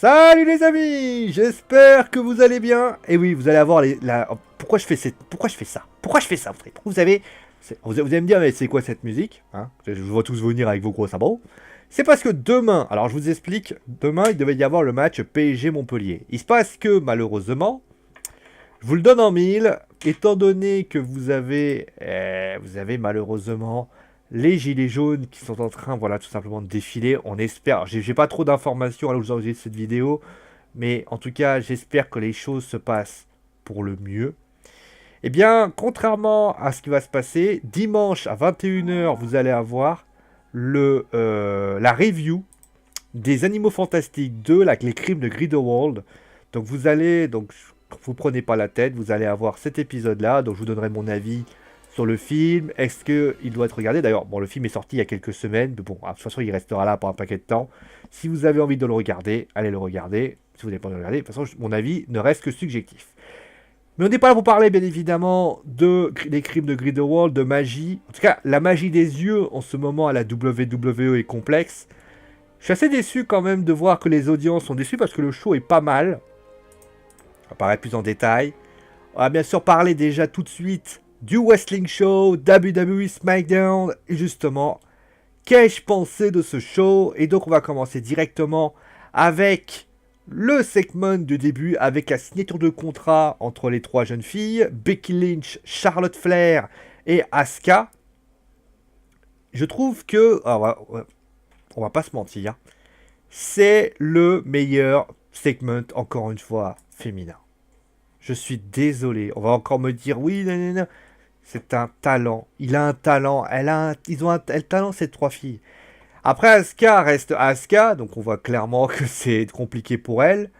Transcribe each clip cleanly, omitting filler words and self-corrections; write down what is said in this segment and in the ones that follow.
Salut les amis, j'espère que vous allez bien. Et oui, vous allez avoir Pourquoi je fais ça Pourquoi je fais ça vous avez... Vous allez me dire, mais c'est quoi cette musique hein? Je vous vois tous venir avec vos gros sabots. C'est parce que demain, alors je vous explique, demain il devait y avoir le match PSG-Montpellier. Il se passe que malheureusement, je vous le donne en mille, étant donné que vous avez malheureusement les gilets jaunes qui sont en train, voilà, tout simplement de défiler. On espère, j'ai pas trop d'informations à l'heure où j'enregistre cette vidéo, mais en tout cas, j'espère que les choses se passent pour le mieux. Eh bien, contrairement à ce qui va se passer, dimanche à 21h, vous allez avoir la review des Animaux Fantastiques 2, les crimes de Grindelwald. Donc vous prenez pas la tête, vous allez avoir cet épisode-là, donc je vous donnerai mon avis sur le film. Est-ce qu'il doit être regardé? D'ailleurs, bon, le film est sorti il y a quelques semaines, mais bon, de toute façon, il restera là pour un paquet de temps. Si vous avez envie de le regarder, allez le regarder. Si vous n'avez pas envie de le regarder, de toute façon, mon avis ne reste que subjectif. Mais on n'est pas là pour parler, bien évidemment, des crimes de Grindelwald, de magie. En tout cas, la magie des yeux, en ce moment, à la WWE est complexe. Je suis assez déçu quand même de voir que les audiences sont déçues parce que le show est pas mal. On va parler plus en détail. On va bien sûr parler déjà tout de suite du Wrestling Show, WWE SmackDown, et justement, qu'ai-je pensé de ce show? Et donc on va commencer directement avec le segment du début, avec la signature de contrat entre les trois jeunes filles, Becky Lynch, Charlotte Flair et Asuka. Je trouve que, on va pas se mentir, c'est le meilleur segment, encore une fois, féminin. Je suis désolé, on va encore me dire, oui, non, non, non. C'est un talent. Il a un talent. Ils ont un talent, ces trois filles. Après, Asuka reste Asuka. Donc, on voit clairement que c'est compliqué pour elle.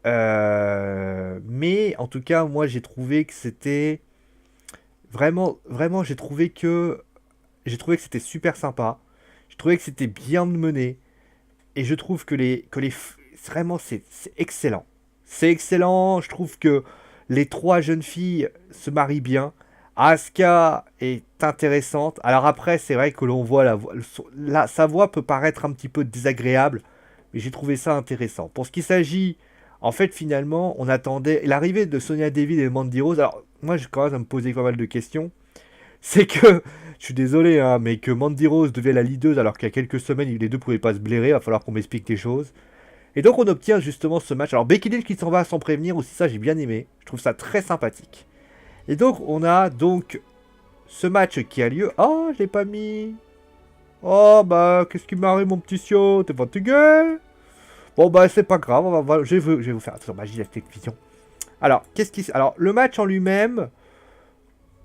Mais, en tout cas, moi, j'ai trouvé que c'était... Vraiment, vraiment, J'ai trouvé que c'était super sympa. J'ai trouvé que c'était bien mené. Et je trouve vraiment, c'est excellent. C'est excellent. Je trouve que les trois jeunes filles se marient bien. Asuka est intéressante. Alors après, c'est vrai que l'on voit sa voix peut paraître un petit peu désagréable, mais j'ai trouvé ça intéressant. Pour ce qui s'agit, en fait, finalement, on attendait l'arrivée de Sonya Deville et Mandy Rose. Alors, moi, je commence à me poser pas mal de questions. C'est que, je suis désolé, hein, mais que Mandy Rose devient la leaduse alors qu'il y a quelques semaines, les deux pouvaient pas se blairer. Il va falloir qu'on m'explique des choses. Et donc, on obtient justement ce match. Alors, Becky Lynch qui s'en va sans prévenir, aussi ça, j'ai bien aimé. Je trouve ça très sympathique. Et donc, on a donc ce match qui a lieu. Oh, je l'ai pas mis. Oh, bah, qu'est-ce qui m'arrive, mon petit Sio? T'es fatigué? Bon, bah, c'est pas grave. Je vais vous faire attention, magie de la télévision. Alors, alors, le match en lui-même,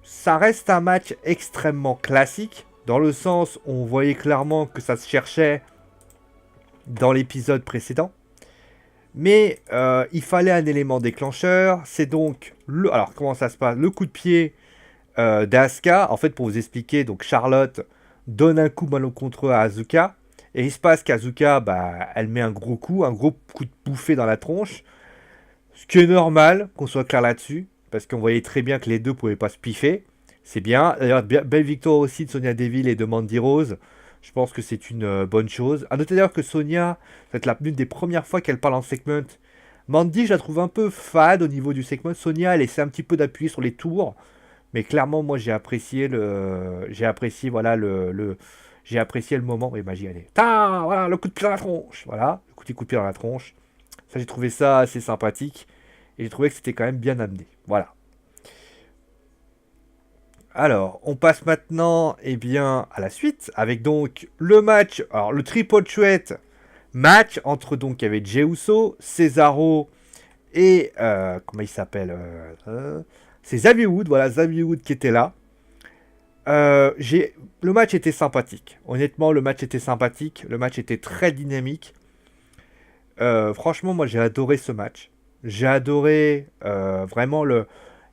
ça reste un match extrêmement classique. Dans le sens où on voyait clairement que ça se cherchait dans l'épisode précédent. Mais il fallait un élément déclencheur. C'est donc alors comment ça se passe? Le coup de pied d'Asuka. En fait, pour vous expliquer, donc Charlotte donne un coup malencontreux à Asuka. Et il se passe qu'Asuka, bah, elle met un gros coup de bouffée dans la tronche. Ce qui est normal, qu'on soit clair là-dessus. Parce qu'on voyait très bien que les deux pouvaient pas se piffer. C'est bien. D'ailleurs, belle victoire aussi de Sonya Deville et de Mandy Rose. Je pense que c'est une bonne chose. A noter d'ailleurs que Sonya, c'est l'une des premières fois qu'elle parle en segment. Mandy, je la trouve un peu fade au niveau du segment. Sonya, elle essaie un petit peu d'appuyer sur les tours. Mais clairement, moi, j'ai apprécié j'ai apprécié le moment. Oui, magie, allez. Voilà, le coup de pied dans la tronche. Voilà, le coup de pied dans la tronche. Ça, j'ai trouvé ça assez sympathique. Et j'ai trouvé que c'était quand même bien amené. Voilà. Alors, on passe maintenant, eh bien, à la suite, avec donc le match, alors le triple threat match entre donc, il y avait Jey Uso, Cesaro et, comment il s'appelle c'est Xavier Wood, voilà, Xavier Wood qui était là. Le match était sympathique. Honnêtement, le match était sympathique, le match était très dynamique. Franchement, moi, j'ai adoré ce match. J'ai adoré vraiment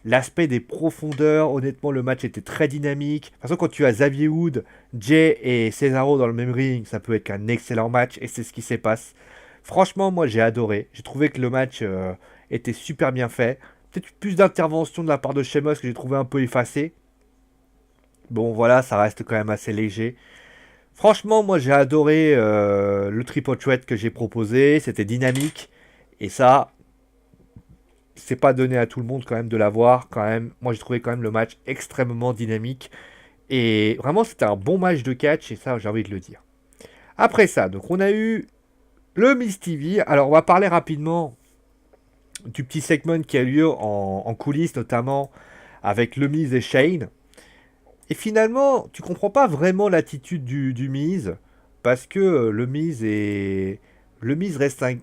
l'aspect des profondeurs. Honnêtement, le match était très dynamique. De toute façon, quand tu as Xavier Wood, Jay et Cesaro dans le même ring, ça peut être qu'un excellent match. Et c'est ce qui s'est passé. Franchement, moi, j'ai adoré. J'ai trouvé que le match était super bien fait. Peut-être plus d'intervention de la part de Sheamus que j'ai trouvé un peu effacé. Bon, voilà, ça reste quand même assez léger. Franchement, moi j'ai adoré le triple threat que j'ai proposé, c'était dynamique. Et ça, c'est pas donné à tout le monde quand même de l'avoir quand même. Moi j'ai trouvé quand même le match extrêmement dynamique. Et vraiment c'était un bon match de catch et ça j'ai envie de le dire. Après ça, donc on a eu le Miz TV. Alors on va parler rapidement du petit segment qui a lieu en coulisses notamment avec le Miz et Shane. Et finalement, tu comprends pas vraiment l'attitude du Miz parce que le Miz est le Miz reste un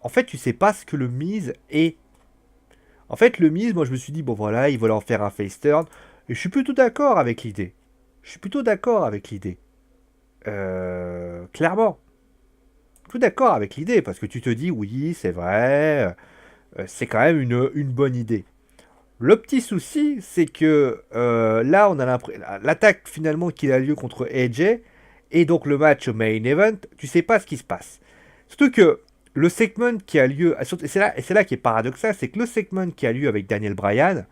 en fait, tu sais pas ce que le Miz est. En fait, le Miz, moi je me suis dit bon voilà, ils veulent en faire un face turn et je suis plutôt d'accord avec l'idée. Je suis plutôt d'accord avec l'idée. Clairement, tout d'accord avec l'idée parce que tu te dis oui, c'est vrai, c'est quand même une bonne idée. Le petit souci, c'est que là, on a l'attaque finalement qui a lieu contre AJ et donc le match au main event, tu sais pas ce qui se passe. Surtout que le segment qui a lieu, et c'est là qui est paradoxal, c'est que le segment qui a lieu avec Daniel Bryan.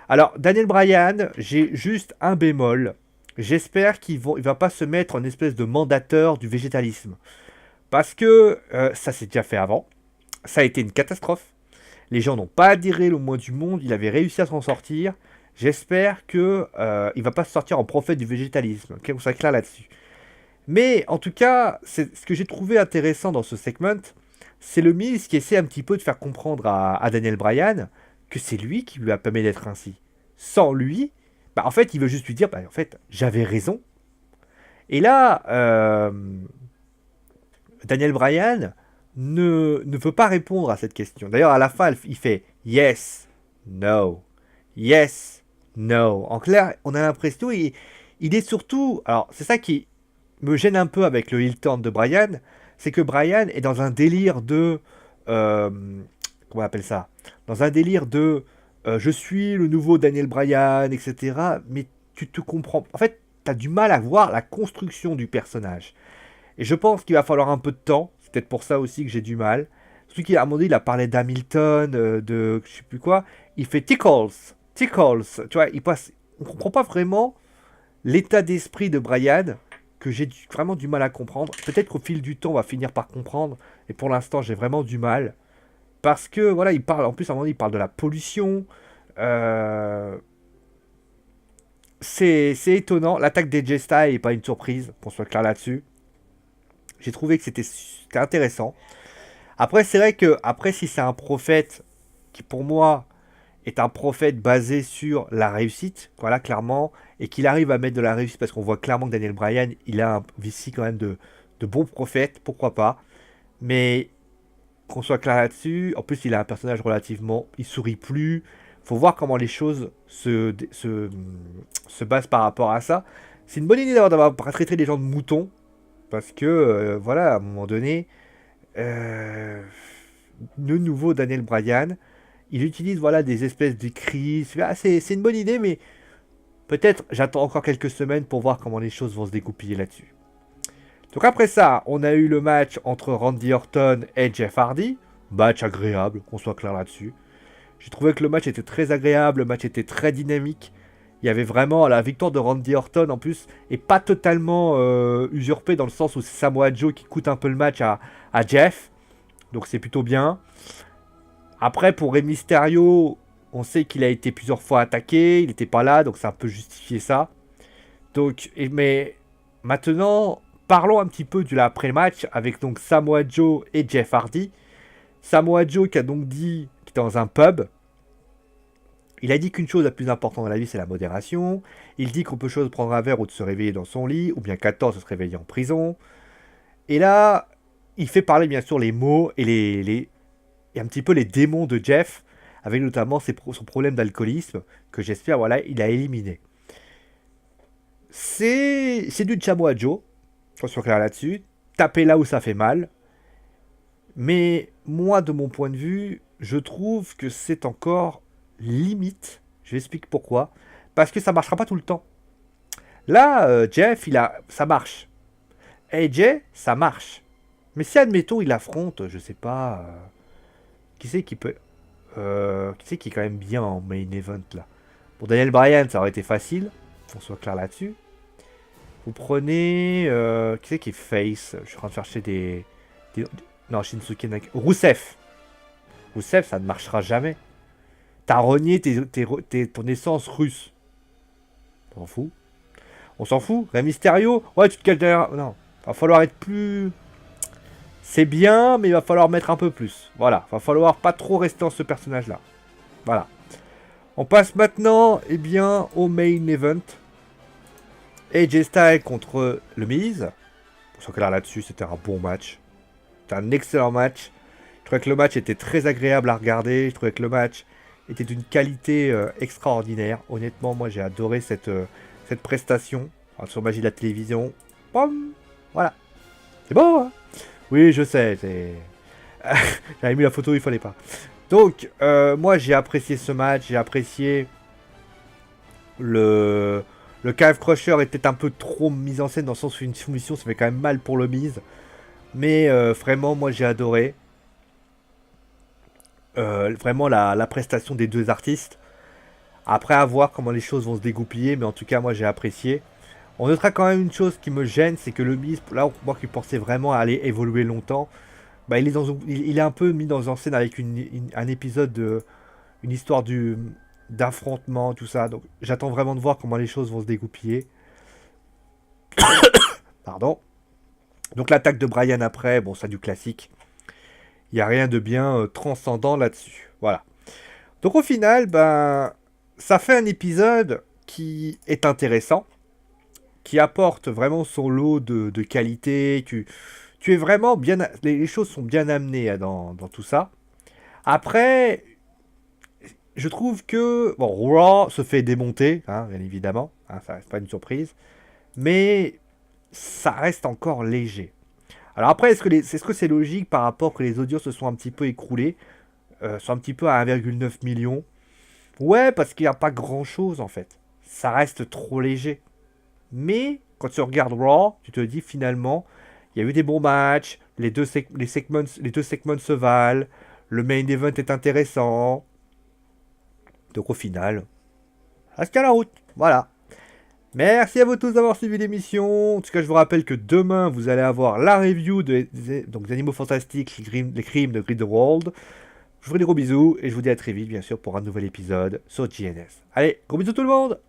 Alors, Daniel Bryan, j'ai juste un bémol. J'espère il va pas se mettre en espèce de mandateur du végétalisme. Parce que ça s'est déjà fait avant. Ça a été une catastrophe. Les gens n'ont pas adhéré le moins du monde. Il avait réussi à s'en sortir. J'espère que il va pas se sortir en prophète du végétalisme. On soit clair là-dessus. Mais en tout cas, ce que j'ai trouvé intéressant dans ce segment, c'est le Miz qui essaie un petit peu de faire comprendre à Daniel Bryan que c'est lui qui lui a permis d'être ainsi. Sans lui, bah en fait, il veut juste lui dire, bah en fait, j'avais raison. Et là, Daniel Bryan ne veut pas répondre à cette question. D'ailleurs, à la fin, il fait yes, no, yes, no. En clair, on a l'impression, il est surtout. Alors, c'est ça qui me gêne un peu avec le heel turn de Bryan, c'est que Bryan est dans un délire de. euh, comment on appelle ça? Dans un délire de. Je suis le nouveau Daniel Bryan, etc. Mais tu te comprends. En fait, tu as du mal à voir la construction du personnage. Et je pense qu'il va falloir un peu de temps. C'est peut-être pour ça aussi que j'ai du mal. Surtout qu'à un moment donné, il a parlé d'Hamilton, de je sais plus quoi. Il fait tickles. Tickles. Tu vois, il passe. On comprend pas vraiment l'état d'esprit de Brian que j'ai vraiment du mal à comprendre. Peut-être qu'au fil du temps, on va finir par comprendre. Et pour l'instant, j'ai vraiment du mal. Parce que, voilà, il parle. En plus, à un moment donné, il parle de la pollution. Euh, c'est étonnant. L'attaque des J-Style n'est pas une surprise, qu'on soit clair là-dessus. J'ai trouvé que c'était intéressant. Après, c'est vrai que après, si c'est un prophète qui, pour moi, est un prophète basé sur la réussite, voilà, clairement, et qu'il arrive à mettre de la réussite, parce qu'on voit clairement que Daniel Bryan, il a un vici quand même de bon prophète, pourquoi pas. Mais qu'on soit clair là-dessus, en plus, il a un personnage relativement. Il sourit plus. Faut voir comment les choses se basent par rapport à ça. C'est une bonne idée d'avoir traité les gens de moutons, parce que, voilà, à un moment donné, euh, le nouveau Daniel Bryan, il utilise voilà des espèces de crises. Ah, c'est une bonne idée, mais peut-être j'attends encore quelques semaines pour voir comment les choses vont se découpiller là-dessus. Donc après ça, on a eu le match entre Randy Orton et Jeff Hardy. Match agréable, qu'on soit clair là-dessus. J'ai trouvé que le match était très agréable, le match était très dynamique. Il y avait vraiment la victoire de Randy Orton en plus, et pas totalement usurpée dans le sens où c'est Samoa Joe qui coûte un peu le match à Jeff. Donc c'est plutôt bien. Après, pour Rey Mysterio, on sait qu'il a été plusieurs fois attaqué, il n'était pas là, donc ça peut justifier ça. Donc, mais maintenant, parlons un petit peu de l'après-match avec donc Samoa Joe et Jeff Hardy. Samoa Joe qui a donc dit qu'il était dans un pub. Il a dit qu'une chose la plus importante dans la vie, c'est la modération. Il dit qu'on peut chose prendre un verre ou de se réveiller dans son lit, ou bien 14 de se réveiller en prison. Et là, il fait parler bien sûr les mots et et un petit peu les démons de Jeff, avec notamment son problème d'alcoolisme, que j'espère, voilà, il a éliminé. C'est du Samoa Joe, qu'on soit clair là-dessus. Taper là où ça fait mal. Mais moi, de mon point de vue, je trouve que c'est encore limite. Je vais expliquer pourquoi. Parce que ça marchera pas tout le temps. Là, Jeff, ça marche. AJ, ça marche. Mais si, admettons, il affronte, je sais pas, qui c'est qui peut... qui c'est qui est quand même bien en main event, là. Pour Daniel Bryan, ça aurait été facile. On soit clair là-dessus. Vous prenez... qui c'est qui est Face? Je suis en train de chercher non, Shinsuke Nakamura. Rousseff. Rousseff, ça ne marchera jamais. T'as renié ton essence russe. On s'en fout. On s'en fout. Rey Mysterio, ouais, tu te caches derrière... Non, va falloir être plus... C'est bien, mais il va falloir mettre un peu plus. Voilà, va falloir pas trop rester dans ce personnage-là. Voilà. On passe maintenant, eh bien, au main event. AJ Styles contre le Miz. Pour ceux qui là-dessus, c'était un bon match. C'était un excellent match. Je trouvais que le match était très agréable à regarder. Je trouvais que le match était d'une qualité extraordinaire. Honnêtement, moi, j'ai adoré cette prestation. Alors, sur Magie de la télévision. Pom, voilà. C'est beau, hein? Oui, je sais. J'avais mis la photo, il fallait pas. Donc, moi, j'ai apprécié ce match. J'ai apprécié le Cave Crusher était un peu trop mis en scène dans le sens où une soumission, ça fait quand même mal pour le Miz. Mais vraiment, moi, j'ai adoré. Vraiment la prestation des deux artistes. Après, à voir comment les choses vont se dégoupiller. Mais en tout cas, moi, j'ai apprécié. On notera quand même une chose qui me gêne, c'est que le Miz, là, moi qui pensais vraiment aller évoluer longtemps, bah, il est un peu mis en scène avec un épisode, une histoire d'affrontement, tout ça. Donc j'attends vraiment de voir comment les choses vont se dégoupiller. Pardon. Donc l'attaque de Brian après, bon, ça du classique. Il n'y a rien de bien transcendant là-dessus. Voilà. Donc au final, ben, ça fait un épisode qui est intéressant, qui apporte vraiment son lot de qualité. Tu es vraiment bien... Les choses sont bien amenées dans tout ça. Après, je trouve que... Bon, Raw se fait démonter, hein, bien évidemment. Hein, ça reste pas une surprise. Mais ça reste encore léger. Alors après, est-ce que c'est logique par rapport que les audios se sont un petit peu écroulés, sont un petit peu à 1,9 million? Ouais, parce qu'il n'y a pas grand-chose en fait. Ça reste trop léger. Mais quand tu regardes Raw, tu te dis finalement, il y a eu des bons matchs, les deux segments se valent, le main event est intéressant. Donc au final, ça se tient la route. Voilà. Merci à vous tous d'avoir suivi l'émission. En tout cas, je vous rappelle que demain, vous allez avoir la review donc, des Animaux Fantastiques, les crimes de Grindelwald. Je vous fais des gros bisous et je vous dis à très vite, bien sûr, pour un nouvel épisode sur JNS. Allez, gros bisous tout le monde!